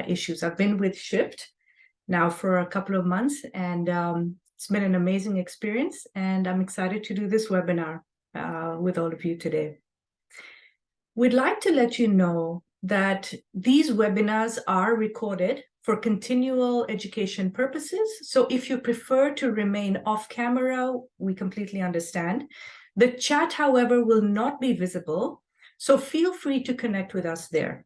issues. I've been with Shift now for a couple of months, and it's been an amazing experience, and I'm excited to do this webinar with all of you today. We'd like to let you know that these webinars are recorded for continual education purposes. So if you prefer to remain off camera, we completely understand. The chat, however, will not be visible, so feel free to connect with us there.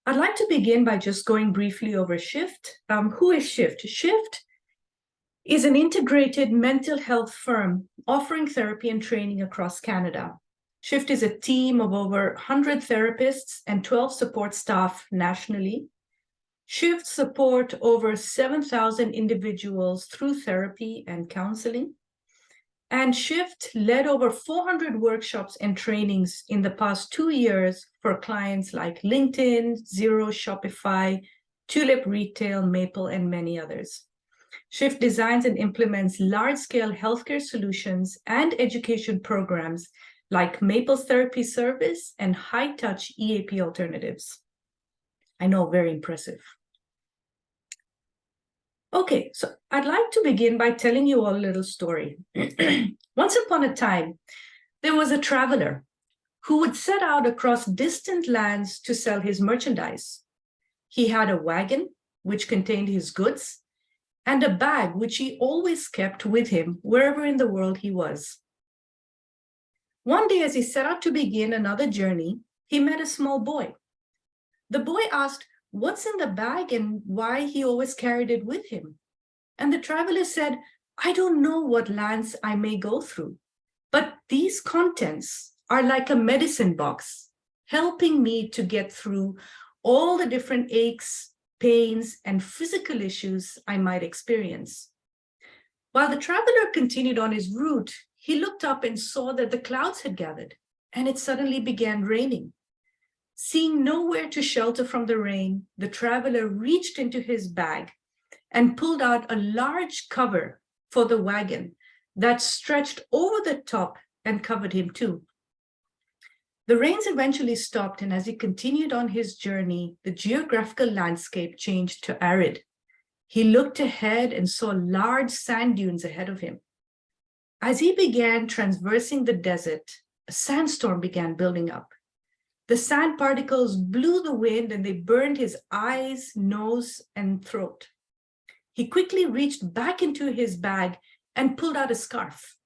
I'd like to begin by just going briefly over Shift. Who is Shift? Shift is an integrated mental health firm offering therapy and training across Canada. Shift is a team of over 100 therapists and 12 support staff nationally. Shift support over 7,000 individuals through therapy and counseling. And Shift led over 400 workshops and trainings in the past 2 years for clients like LinkedIn, Xero, Shopify, Tulip Retail, Maple, and many others. Shift designs and implements large-scale healthcare solutions and education programs like Maple's therapy service and high-touch EAP alternatives. I know, very impressive. Okay, so I'd like to begin by telling you all a little story. Once upon a time, there was a traveler who would set out across distant lands to sell his merchandise. He had a wagon, which contained his goods, and a bag, which he always kept with him wherever in the world he was. One day, as he set out to begin another journey, he met a small boy. The boy asked what's in the bag and why he always carried it with him. And the traveler said, I don't know what lands I may go through, but these contents are like a medicine box, helping me to get through all the different aches, pains, and physical issues I might experience. While the traveler continued on his route, he looked up and saw that the clouds had gathered, and it suddenly began raining. Seeing nowhere to shelter from the rain, the traveler reached into his bag and pulled out a large cover for the wagon that stretched over the top and covered him too. The rains eventually stopped, and as he continued on his journey, the geographical landscape changed to arid. He looked ahead and saw large sand dunes ahead of him. As he began traversing the desert, a sandstorm began building up. The sand particles blew the wind and they burned his eyes, nose, and throat. He quickly reached back into his bag and pulled out a scarf.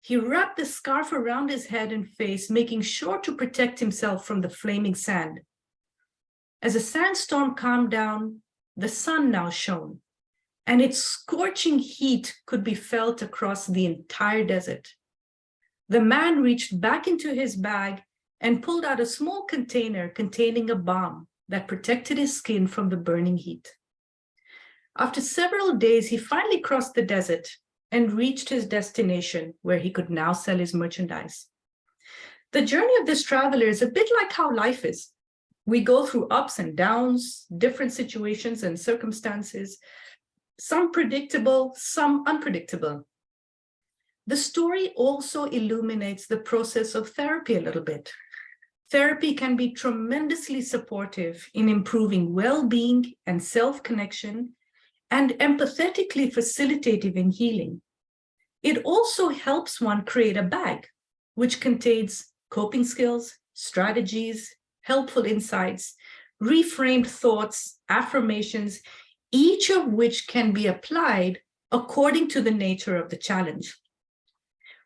He wrapped the scarf around his head and face, making sure to protect himself from the flaming sand. As the sandstorm calmed down, the sun now shone, and its scorching heat could be felt across the entire desert. The man reached back into his bag and pulled out a small container containing a balm that protected his skin from the burning heat. After several days, he finally crossed the desert and reached his destination, where he could now sell his merchandise. The journey of this traveler is a bit like how life is. We go through ups and downs, different situations and circumstances, some predictable, some unpredictable. The story also illuminates the process of therapy a little bit. Therapy can be tremendously supportive in improving well-being and self-connection, and empathetically facilitative in healing. It also helps one create a bag, which contains coping skills, strategies, helpful insights, reframed thoughts, affirmations, each of which can be applied according to the nature of the challenge.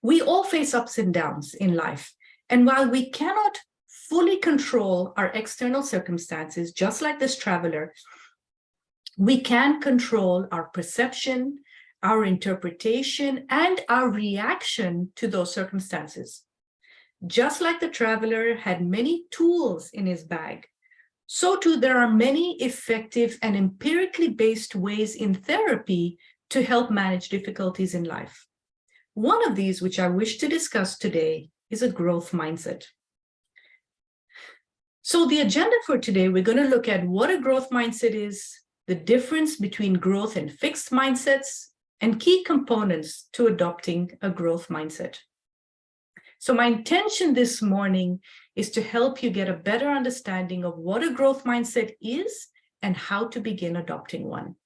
We all face ups and downs in life, and while we cannot fully control our external circumstances, just like this traveler, we can control our perception, our interpretation, and our reaction to those circumstances. Just like the traveler had many tools in his bag, so too there are many effective and empirically based ways in therapy to help manage difficulties in life. One of these, which I wish to discuss today, is a growth mindset. So the agenda for today, we're going to look at what a growth mindset is, the difference between growth and fixed mindsets, and key components to adopting a growth mindset. So my intention this morning is to help you get a better understanding of what a growth mindset is and how to begin adopting one.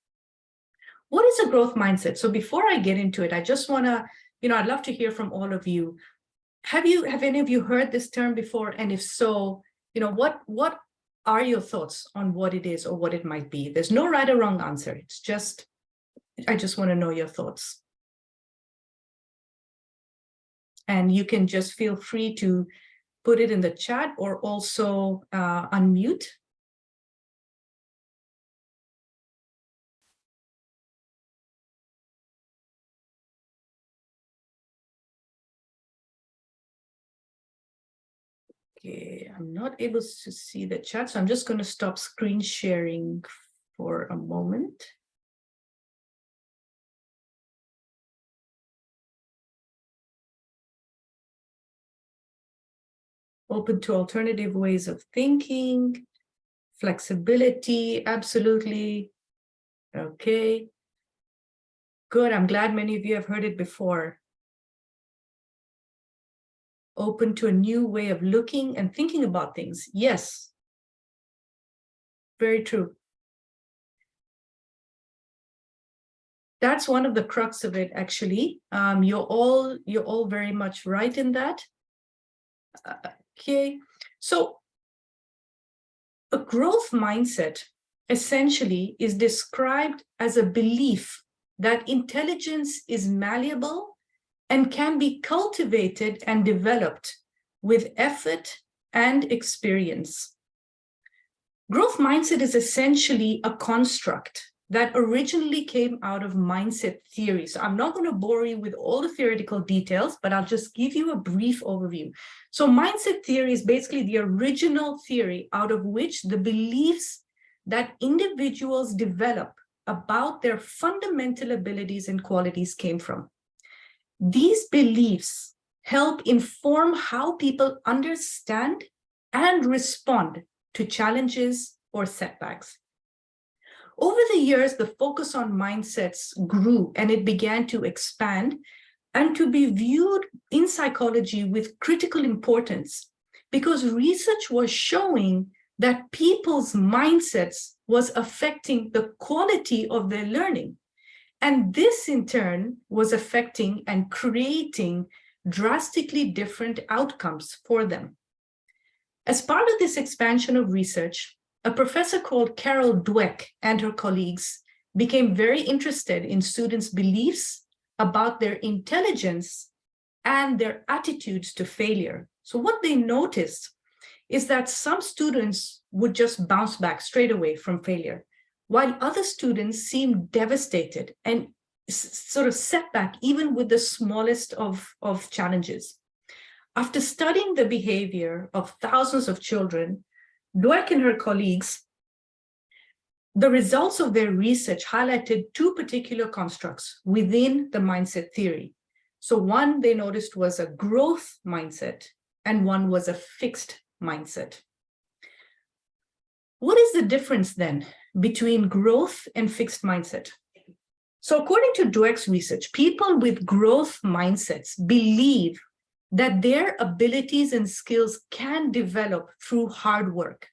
What is a growth mindset? So before I get into it, I just want to, I'd love to hear from all of you. Have any of you heard this term before? And if so, what are your thoughts on what it is or what it might be? There's no right or wrong answer. It's just, I just want to know your thoughts. And you can just feel free to put it in the chat or also unmute. Okay, I'm not able to see the chat, so I'm just going to stop screen sharing for a moment. Open to alternative ways of thinking, flexibility, absolutely. Okay, good. I'm glad many of you have heard it before. Open to a new way of looking and thinking about things. Yes, very true. That's one of the crux of it, actually. You're all very much right in that. Okay, so a growth mindset essentially is described as a belief that intelligence is malleable and can be cultivated and developed with effort and experience. Growth mindset is essentially a construct that originally came out of mindset theory. So I'm not going to bore you with all the theoretical details, but I'll just give you a brief overview. So mindset theory is basically the original theory out of which the beliefs that individuals develop about their fundamental abilities and qualities came from. These beliefs help inform how people understand and respond to challenges or setbacks. Over the years, the focus on mindsets grew and it began to expand and to be viewed in psychology with critical importance because research was showing that people's mindsets was affecting the quality of their learning. And this in turn was affecting and creating drastically different outcomes for them. As part of this expansion of research, a professor called Carol Dweck and her colleagues became very interested in students' beliefs about their intelligence and their attitudes to failure. So what they noticed is that some students would just bounce back straight away from failure, while other students seemed devastated and sort of set back even with the smallest of challenges. After studying the behavior of thousands of children, Dweck and her colleagues, the results of their research highlighted two particular constructs within the mindset theory. So one they noticed was a growth mindset and one was a fixed mindset. What is the difference then between growth and fixed mindset? So according to Dweck's research, people with growth mindsets believe that their abilities and skills can develop through hard work.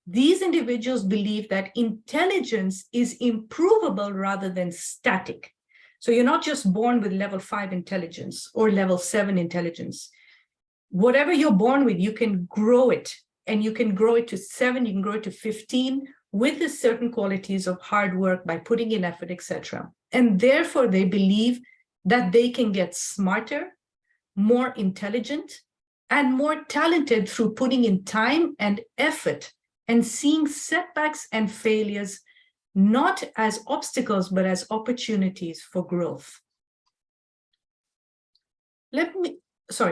These individuals believe that intelligence is improvable rather than static. So you're not just born with level 5 intelligence or level 7 intelligence. Whatever you're born with, you can grow it, and you can grow it to 7, you can grow it to 15 with the certain qualities of hard work by putting in effort, etc. And therefore they believe that they can get smarter, more intelligent, and more talented through putting in time and effort and seeing setbacks and failures not as obstacles, but as opportunities for growth.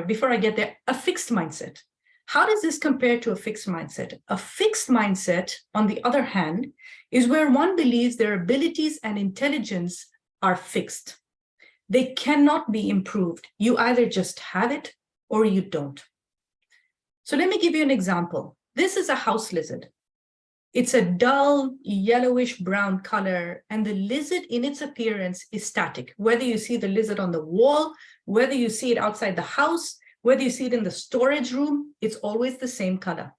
Before I get there, a fixed mindset. How does this compare to a fixed mindset? A fixed mindset, on the other hand, is where one believes their abilities and intelligence are fixed. They cannot be improved. You either just have it or you don't. So let me give you an example. This is a house lizard. It's a dull yellowish brown color, and the lizard in its appearance is static. Whether you see the lizard on the wall, whether you see it outside the house, Whether you see it in the storage room, it's always the same color.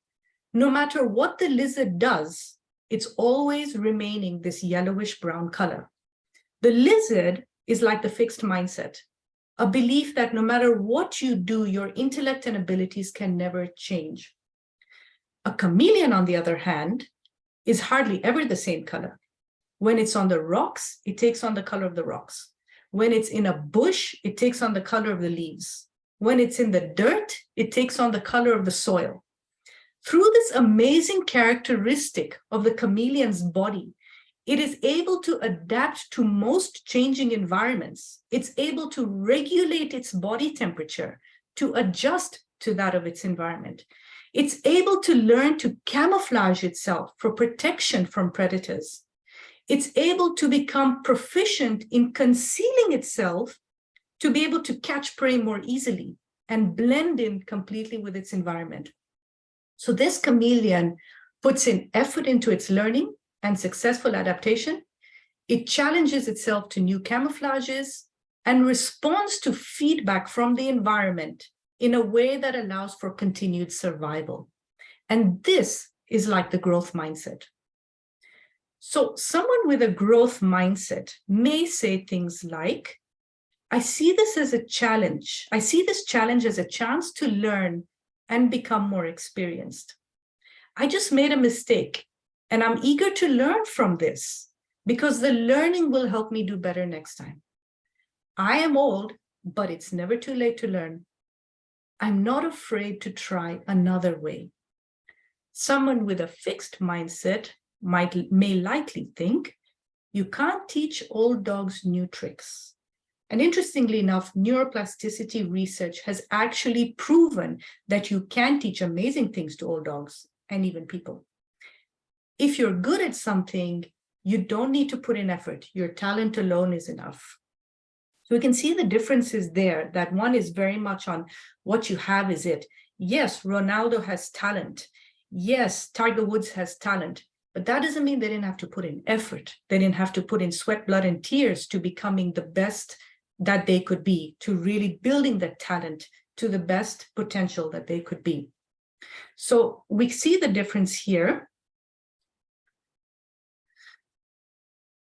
No matter what the lizard does, it's always remaining this yellowish brown color. The lizard is like the fixed mindset, a belief that no matter what you do, your intellect and abilities can never change. A chameleon, on the other hand, is hardly ever the same color. When it's on the rocks, it takes on the color of the rocks. When it's in a bush, it takes on the color of the leaves. When it's in the dirt, it takes on the color of the soil. Through this amazing characteristic of the chameleon's body, it is able to adapt to most changing environments. It's able to regulate its body temperature to adjust to that of its environment. It's able to learn to camouflage itself for protection from predators. It's able to become proficient in concealing itself to be able to catch prey more easily and blend in completely with its environment. So this chameleon puts in effort into its learning and successful adaptation. It challenges itself to new camouflages and responds to feedback from the environment in a way that allows for continued survival. And this is like the growth mindset. So someone with a growth mindset may say things like, I see this as a challenge. I see this challenge as a chance to learn and become more experienced. I just made a mistake and I'm eager to learn from this because the learning will help me do better next time. I am old, but it's never too late to learn. I'm not afraid to try another way. Someone with a fixed mindset may likely think, you can't teach old dogs new tricks. And interestingly enough, neuroplasticity research has actually proven that you can teach amazing things to old dogs and even people. If you're good at something, you don't need to put in effort. Your talent alone is enough. So we can see the differences there, that one is very much on what you have is it. Yes, Ronaldo has talent. Yes, Tiger Woods has talent, but that doesn't mean they didn't have to put in effort. They didn't have to put in sweat, blood, and tears to becoming the best that they could be, to really building that talent to the best potential that they could be. So we see the difference here.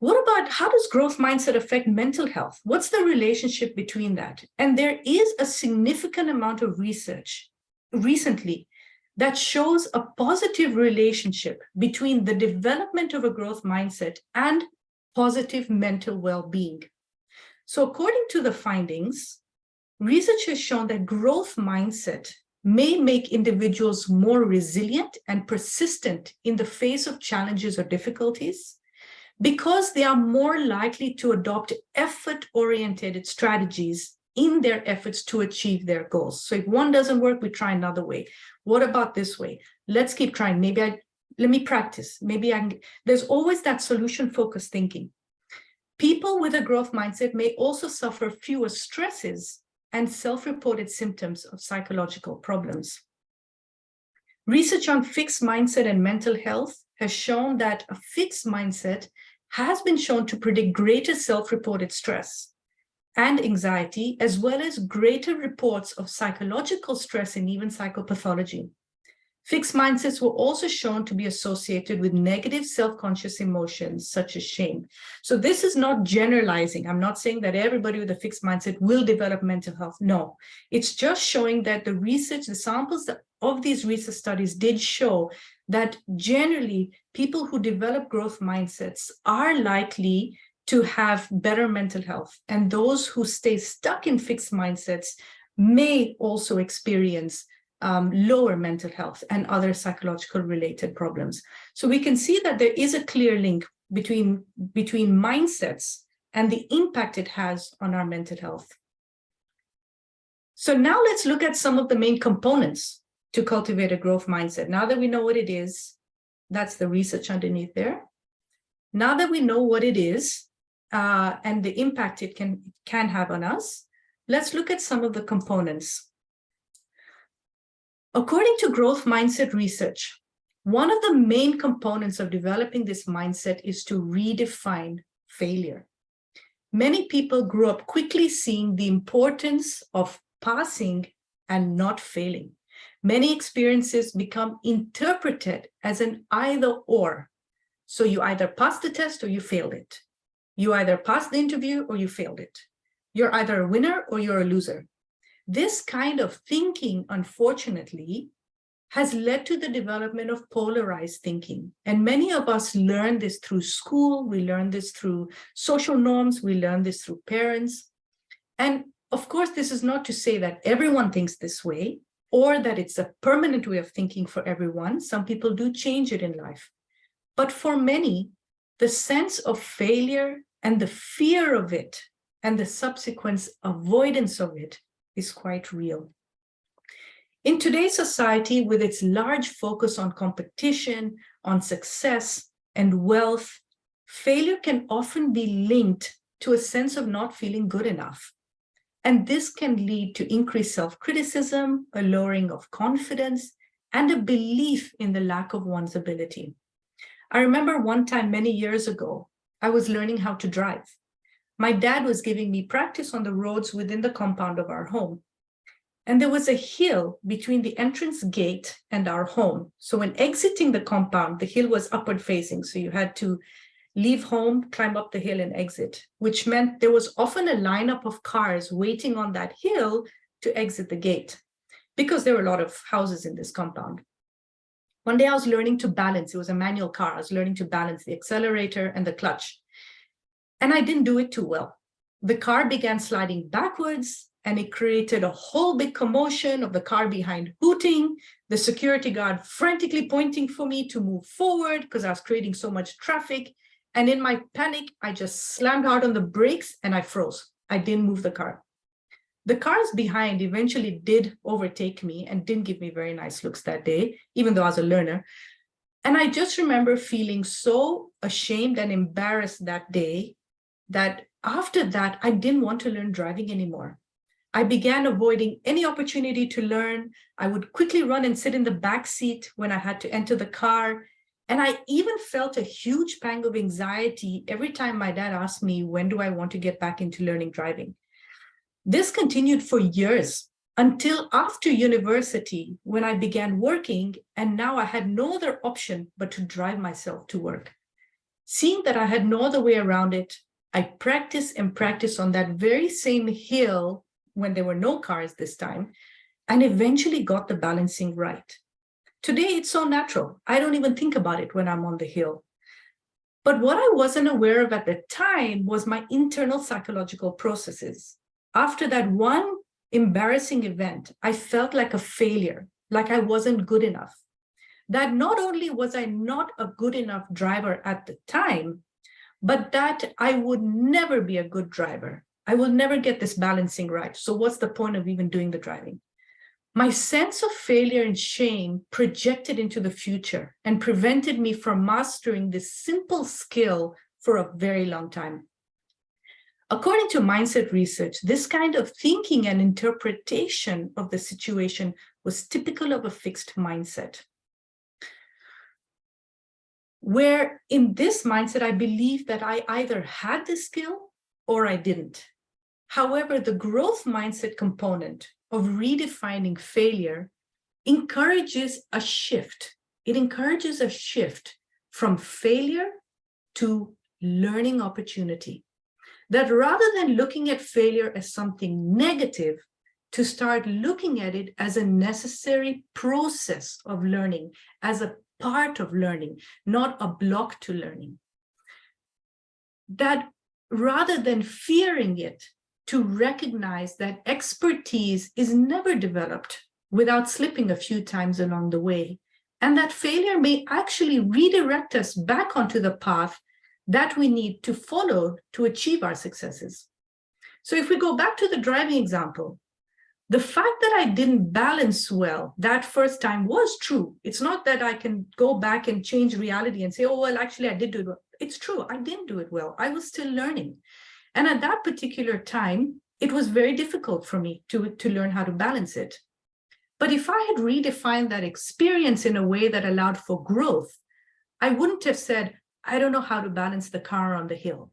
What about how does growth mindset affect mental health? What's the relationship between that? And there is a significant amount of research recently that shows a positive relationship between the development of a growth mindset and positive mental well-being. So according to the findings, research has shown that growth mindset may make individuals more resilient and persistent in the face of challenges or difficulties, because they are more likely to adopt effort-oriented strategies in their efforts to achieve their goals. So if one doesn't work, we try another way. What about this way? Let's keep trying. Let me practice. There's always that solution-focused thinking. People with a growth mindset may also suffer fewer stresses and self-reported symptoms of psychological problems. Research on fixed mindset and mental health has shown that a fixed mindset has been shown to predict greater self-reported stress and anxiety, as well as greater reports of psychological stress and even psychopathology. Fixed mindsets were also shown to be associated with negative self-conscious emotions such as shame. So this is not generalizing. I'm not saying that everybody with a fixed mindset will develop mental health. No, it's just showing that the research, the samples of these research studies did show that generally people who develop growth mindsets are likely to have better mental health. And those who stay stuck in fixed mindsets may also experience lower mental health and other psychological related problems. So we can see that there is a clear link between mindsets and the impact it has on our mental health. So now let's look at some of the main components to cultivate a growth mindset. Now that we know what it is, that's the research underneath there. Now that we know what it is and the impact it can have on us, let's look at some of the components. According to growth mindset research, one of the main components of developing this mindset is to redefine failure. Many people grew up quickly seeing the importance of passing and not failing. Many experiences become interpreted as an either or. So you either passed the test or you failed it. You either passed the interview or you failed it. You're either a winner or you're a loser. This kind of thinking, unfortunately, has led to the development of polarized thinking. And many of us learn this through school, we learn this through social norms, we learn this through parents. And of course, this is not to say that everyone thinks this way or that it's a permanent way of thinking for everyone. Some people do change it in life. But for many, the sense of failure and the fear of it and the subsequent avoidance of it is quite real. In today's society, with its large focus on competition, on success, and wealth, failure can often be linked to a sense of not feeling good enough. And this can lead to increased self-criticism, a lowering of confidence, and a belief in the lack of one's ability. I remember one time many years ago, I was learning how to drive. My dad was giving me practice on the roads within the compound of our home. And there was a hill between the entrance gate and our home. So when exiting the compound, the hill was upward facing. So you had to leave home, climb up the hill and exit, which meant there was often a lineup of cars waiting on that hill to exit the gate because there were a lot of houses in this compound. One day I was learning to balance. It was a manual car. I was learning to balance the accelerator and the clutch. And I didn't do it too well. The car began sliding backwards, and it created a whole big commotion of the car behind hooting, the security guard frantically pointing for me to move forward because I was creating so much traffic. And in my panic, I just slammed hard on the brakes and I froze. I didn't move the car. The cars behind eventually did overtake me and didn't give me very nice looks that day, even though I was a learner. And I just remember feeling so ashamed and embarrassed that day that after that, I didn't want to learn driving anymore. I began avoiding any opportunity to learn. I would quickly run and sit in the back seat when I had to enter the car. And I even felt a huge pang of anxiety every time my dad asked me, when do I want to get back into learning driving? This continued for years until after university, when I began working, and now I had no other option but to drive myself to work. Seeing that I had no other way around it, I practiced and practiced on that very same hill when there were no cars this time, and eventually got the balancing right. Today, it's so natural. I don't even think about it when I'm on the hill. But what I wasn't aware of at the time was my internal psychological processes. After that one embarrassing event, I felt like a failure, like I wasn't good enough. That not only was I not a good enough driver at the time, but that I would never be a good driver. I will never get this balancing right. So what's the point of even doing the driving? My sense of failure and shame projected into the future and prevented me from mastering this simple skill for a very long time. According to mindset research, this kind of thinking and interpretation of the situation was typical of a fixed mindset. Where in this mindset, I believed that I either had the skill or I didn't. However, the growth mindset component of redefining failure encourages a shift. It encourages a shift from failure to learning opportunity. That rather than looking at failure as something negative, to start looking at it as a necessary process of learning, as a part of learning, not a block to learning. That rather than fearing it, to recognize that expertise is never developed without slipping a few times along the way, and that failure may actually redirect us back onto the path that we need to follow to achieve our successes. So if we go back to the driving example, the fact that I didn't balance well that first time was true. It's not that I can go back and change reality and say, oh, well, actually, I did do it well. It's true. I didn't do it well. I was still learning. And at that particular time, it was very difficult for me to learn how to balance it. But if I had redefined that experience in a way that allowed for growth, I wouldn't have said, I don't know how to balance the car on the hill.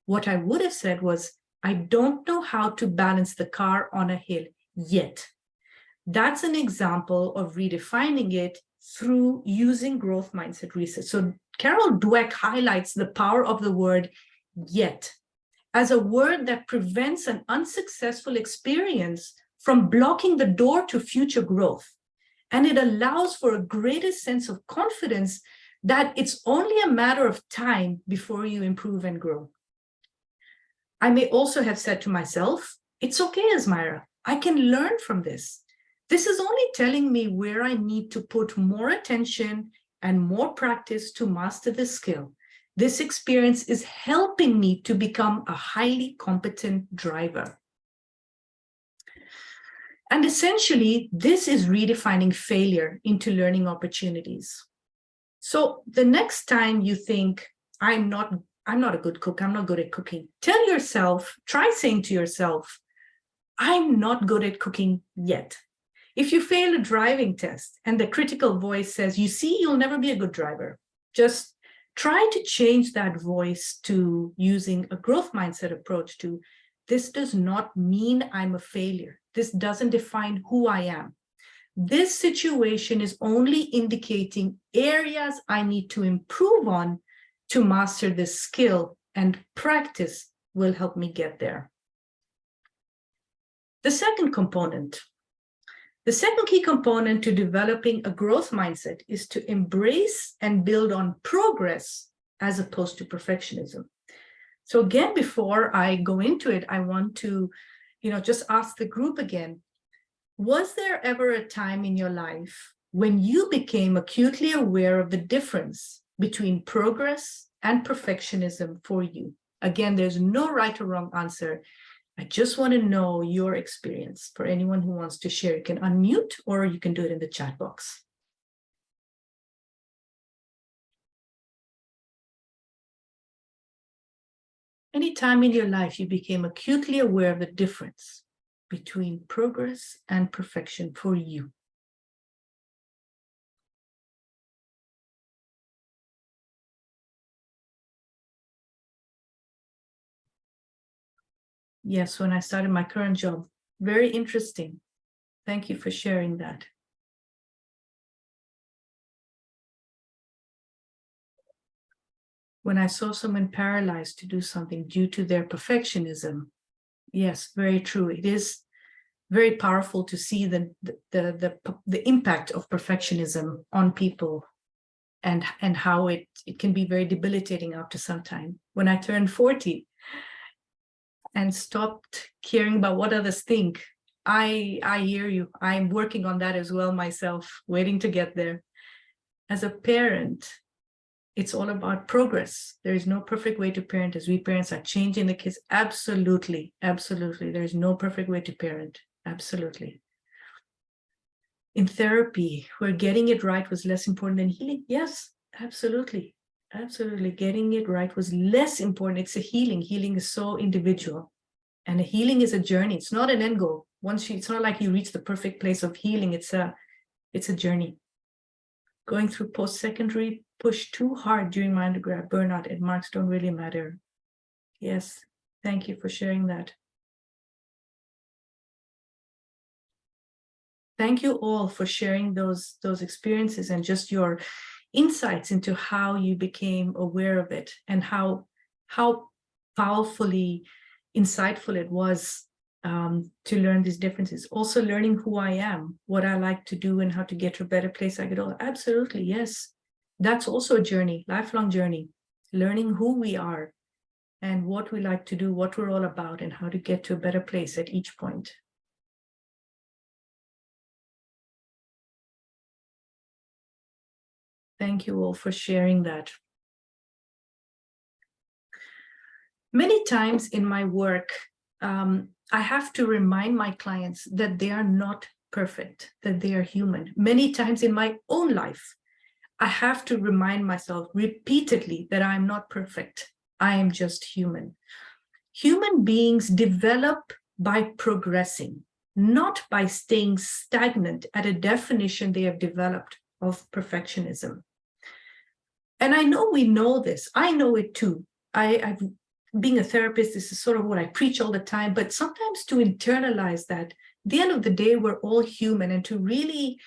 What I would have said was, I don't know how to balance the car on a hill yet. That's an example of redefining it through using growth mindset research. So Carol Dweck highlights the power of the word yet as a word that prevents an unsuccessful experience from blocking the door to future growth. And it allows for a greater sense of confidence that it's only a matter of time before you improve and grow. I may also have said to myself, it's okay, Azmaira, I can learn from this. This is only telling me where I need to put more attention and more practice to master this skill. This experience is helping me to become a highly competent driver. And essentially, this is redefining failure into learning opportunities. So the next time you think, I'm not a good cook, I'm not good at cooking, tell yourself, try saying to yourself, I'm not good at cooking yet. If you fail a driving test and the critical voice says, you see, you'll never be a good driver, just try to change that voice to using a growth mindset approach to, this does not mean I'm a failure. This doesn't define who I am. This situation is only indicating areas I need to improve on to master this skill, and practice will help me get there. The second key component to developing a growth mindset is to embrace and build on progress as opposed to perfectionism. So again, before I go into it, I want to, just ask the group again, was there ever a time in your life when you became acutely aware of the difference between progress and perfectionism for you? Again, there's no right or wrong answer. I just want to know your experience. For anyone who wants to share, you can unmute or you can do it in the chat box. Any time in your life you became acutely aware of the difference between progress and perfection for you? Yes, when I started my current job. Very interesting. Thank you for sharing that. When I saw someone paralyzed to do something due to their perfectionism. Yes, very true. It is very powerful to see the impact of perfectionism on people and how it can be very debilitating after some time. When I turned 40 and stopped caring about what others think, I hear you. I'm working on that as well myself, waiting to get there. As a parent, it's all about progress. There is no perfect way to parent, as we parents are changing the kids. Absolutely, absolutely. There is no perfect way to parent. Absolutely. In therapy, where getting it right was less important than healing. Yes, absolutely. Absolutely. Getting it right was less important. It's a healing. Healing is so individual. And a healing is a journey. It's not an end goal. It's not like you reach the perfect place of healing. It's a journey. Going through post-secondary, pushed too hard during my undergrad, burnout, and marks don't really matter. Yes, thank you for sharing that. Thank you all for sharing those experiences and just your insights into how you became aware of it and how powerfully insightful it was to learn these differences. Also learning who I am, what I like to do, and how to get to a better place I could all. Absolutely, yes. That's also a journey, lifelong journey, learning who we are and what we like to do, what we're all about, and how to get to a better place at each point. Thank you all for sharing that. Many times in my work, I have to remind my clients that they are not perfect, that they are human. Many times in my own life, I have to remind myself repeatedly that I'm not perfect. I am just human. Human beings develop by progressing, not by staying stagnant at a definition they have developed of perfectionism. And I know we know this. I know it too. Being a therapist, this is sort of what I preach all the time, but sometimes to internalize that the end of the day, we're all human, and to really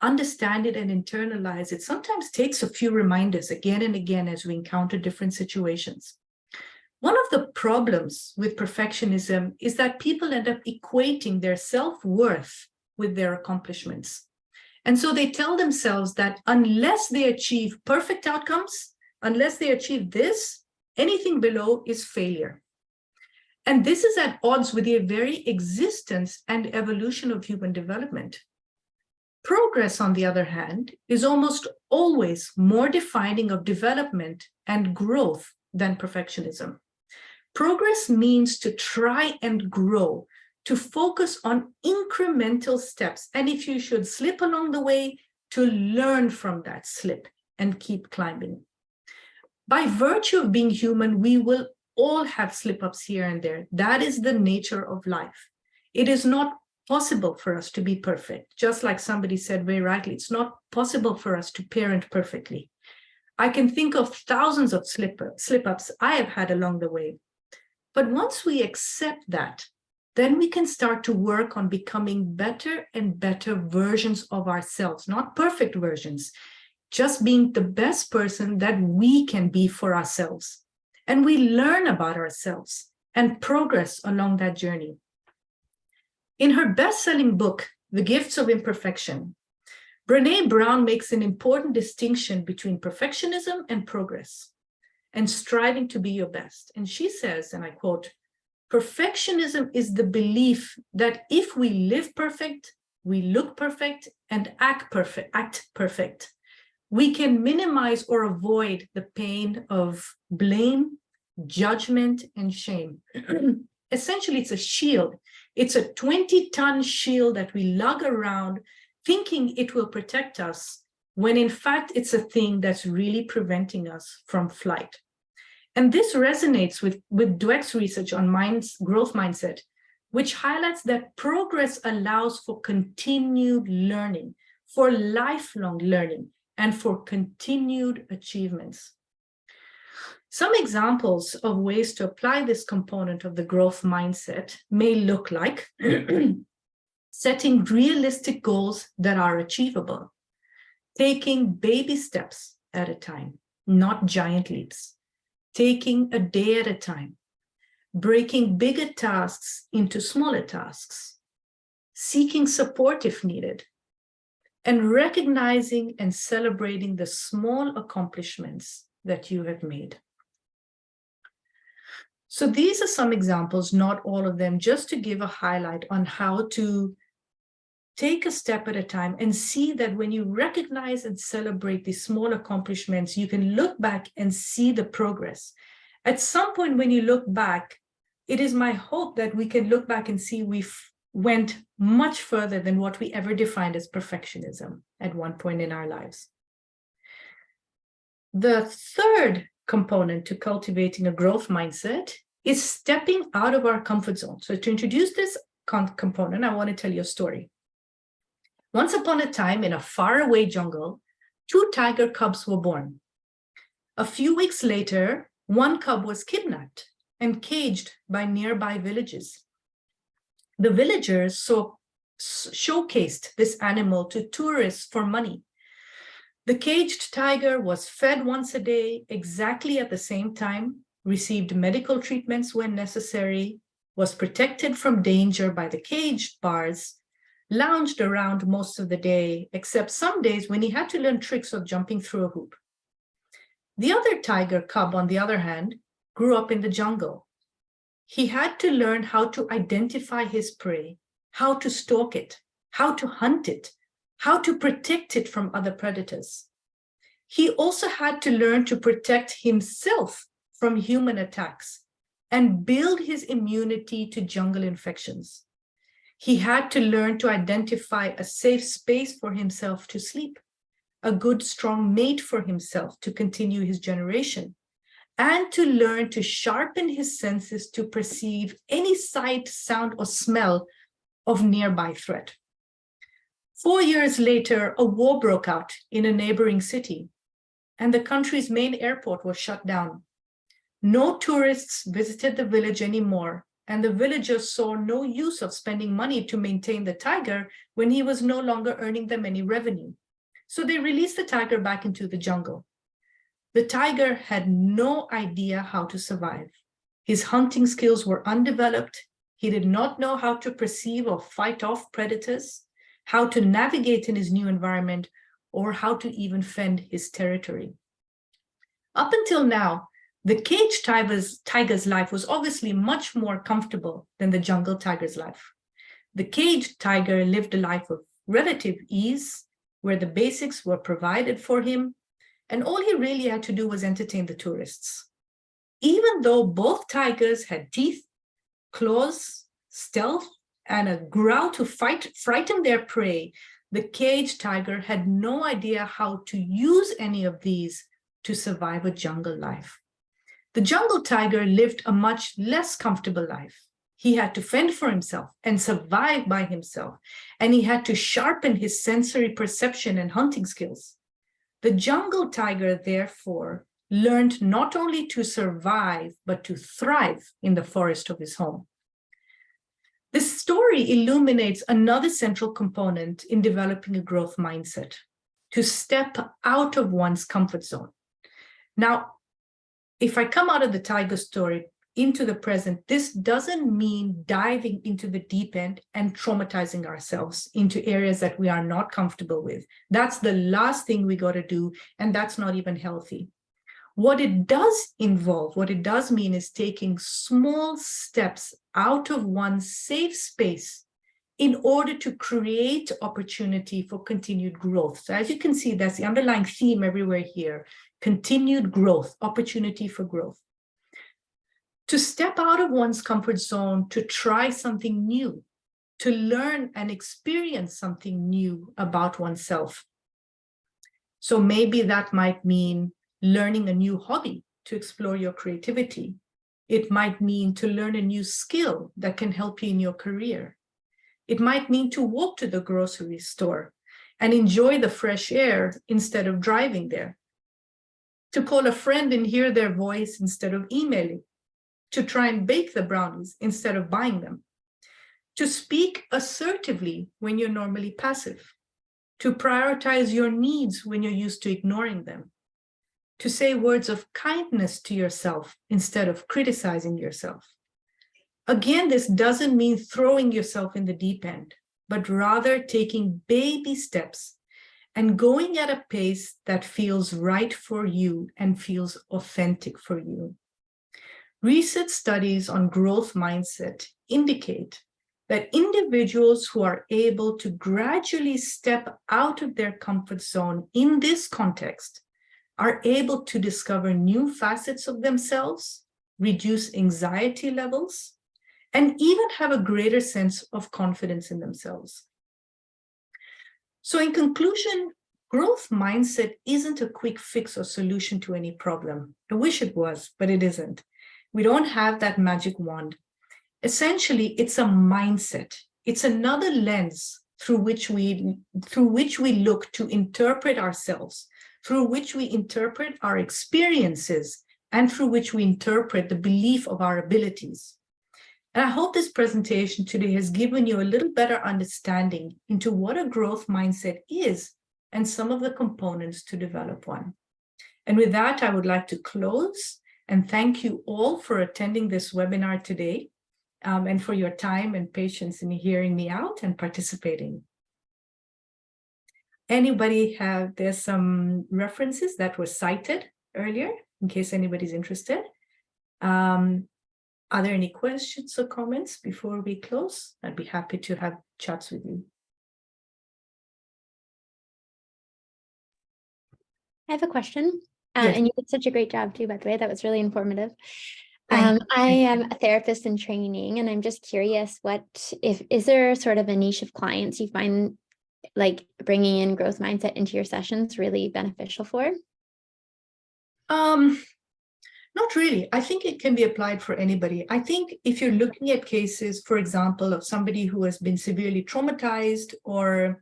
understand it and internalize it sometimes takes a few reminders again and again as we encounter different situations. One of the problems with perfectionism is that people end up equating their self-worth with their accomplishments. And so they tell themselves that unless they achieve perfect outcomes, unless they achieve this, anything below is failure. And this is at odds with the very existence and evolution of human development. Progress, on the other hand, is almost always more defining of development and growth than perfectionism. Progress means to try and grow, to focus on incremental steps, and if you should slip along the way, to learn from that slip and keep climbing. By virtue of being human, we will all have slip-ups here and there. That is the nature of life. It is not possible for us to be perfect. Just like somebody said very rightly, it's not possible for us to parent perfectly. I can think of thousands of slip-ups I have had along the way. But once we accept that, then we can start to work on becoming better and better versions of ourselves, not perfect versions, just being the best person that we can be for ourselves. And we learn about ourselves and progress along that journey. In her best-selling book, The Gifts of Imperfection, Brené Brown makes an important distinction between perfectionism and progress and striving to be your best. And she says, and I quote, "Perfectionism is the belief that if we live perfect, we look perfect, and act perfect, we can minimize or avoid the pain of blame, judgment, and shame." Essentially, it's a shield. It's a 20-ton shield that we lug around thinking it will protect us, when in fact, it's a thing that's really preventing us from flight. And this resonates with Dweck's research on growth mindset, which highlights that progress allows for continued learning, for lifelong learning, and for continued achievements. Some examples of ways to apply this component of the growth mindset may look like setting realistic goals that are achievable, taking baby steps at a time, not giant leaps, taking a day at a time, breaking bigger tasks into smaller tasks, seeking support if needed, and recognizing and celebrating the small accomplishments that you have made. So these are some examples, not all of them, just to give a highlight on how to take a step at a time and see that when you recognize and celebrate these small accomplishments, you can look back and see the progress. At some point when you look back, it is my hope that we can look back and see we've went much further than what we ever defined as perfectionism at one point in our lives. The third component to cultivating a growth mindset is stepping out of our comfort zone. So to introduce this component, I want to tell you a story. Once upon a time, in a faraway jungle, 2 tiger cubs were born. A few weeks later, one cub was kidnapped and caged by nearby villages. The villagers showcased this animal to tourists for money. The caged tiger was fed once a day, exactly at the same time, received medical treatments when necessary, was protected from danger by the cage bars, lounged around most of the day, except some days when he had to learn tricks of jumping through a hoop. The other tiger cub, on the other hand, grew up in the jungle. He had to learn how to identify his prey, how to stalk it, how to hunt it, how to protect it from other predators. He also had to learn to protect himself from human attacks and build his immunity to jungle infections. He had to learn to identify a safe space for himself to sleep, a good, strong mate for himself to continue his generation, and to learn to sharpen his senses to perceive any sight, sound, or smell of nearby threat. 4 years later, a war broke out in a neighboring city, and the country's main airport was shut down. No tourists visited the village anymore, and the villagers saw no use of spending money to maintain the tiger when he was no longer earning them any revenue. So they released the tiger back into the jungle. The tiger had no idea how to survive. His hunting skills were undeveloped. He did not know how to perceive or fight off predators, how to navigate in his new environment, or how to even fend his territory. Up until now, the caged tiger's life was obviously much more comfortable than the jungle tiger's life. The caged tiger lived a life of relative ease, where the basics were provided for him, and all he really had to do was entertain the tourists. Even though both tigers had teeth, claws, stealth, and a growl to frighten their prey, the caged tiger had no idea how to use any of these to survive a jungle life. The jungle tiger lived a much less comfortable life. He had to fend for himself and survive by himself, and he had to sharpen his sensory perception and hunting skills. The jungle tiger, therefore, learned not only to survive, but to thrive in the forest of his home. This story illuminates another central component in developing a growth mindset: to step out of one's comfort zone. Now, if I come out of the tiger story into the present, this doesn't mean diving into the deep end and traumatizing ourselves into areas that we are not comfortable with. That's the last thing we got to do, and that's not even healthy. What it does involve, what it does mean, is taking small steps out of one's safe space in order to create opportunity for continued growth. So as you can see, that's the underlying theme everywhere here: continued growth, opportunity for growth. To step out of one's comfort zone, to try something new, to learn and experience something new about oneself. So maybe that might mean learning a new hobby to explore your creativity. It might mean to learn a new skill that can help you in your career. It might mean to walk to the grocery store and enjoy the fresh air instead of driving there. To call a friend and hear their voice instead of emailing. To try and bake the brownies instead of buying them. To speak assertively when you're normally passive. To prioritize your needs when you're used to ignoring them. To say words of kindness to yourself instead of criticizing yourself. Again, this doesn't mean throwing yourself in the deep end, but rather taking baby steps and going at a pace that feels right for you and feels authentic for you. Recent studies on growth mindset indicate that individuals who are able to gradually step out of their comfort zone in this context are able to discover new facets of themselves, reduce anxiety levels, and even have a greater sense of confidence in themselves. So in conclusion, growth mindset isn't a quick fix or solution to any problem. I wish it was, but it isn't. We don't have that magic wand. Essentially, it's a mindset. It's another lens through which we look to interpret ourselves, through which we interpret our experiences, and through which we interpret the belief of our abilities. And I hope this presentation today has given you a little better understanding into what a growth mindset is and some of the components to develop one. And with that, I would like to close and thank you all for attending this webinar today, and for your time and patience in hearing me out and participating. There's some references that were cited earlier, in case anybody's interested. Are there any questions or comments before we close? I'd be happy to have chats with you. I have a question. Yes. And you did such a great job too, by the way. That was really informative. I am a therapist in training, and I'm just curious, is there sort of a niche of clients you find like bringing in growth mindset into your sessions really beneficial for? Not really. I think it can be applied for anybody. I think if you're looking at cases, for example, of somebody who has been severely traumatized or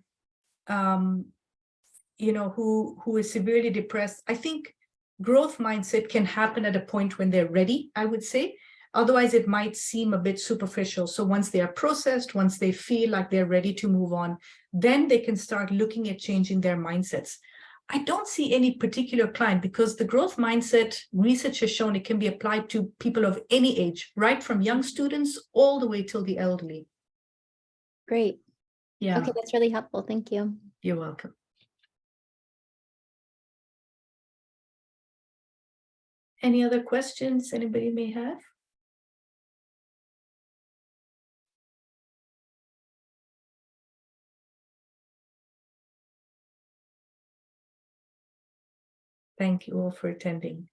who is severely depressed, I think growth mindset can happen at a point when they're ready, I would say. Otherwise, it might seem a bit superficial. So once they are processed, once they feel like they're ready to move on, then they can start looking at changing their mindsets. I don't see any particular client because the growth mindset research has shown it can be applied to people of any age, right from young students all the way till the elderly. Great. Yeah. Okay, that's really helpful. Thank you. You're welcome. Any other questions anybody may have? Thank you all for attending.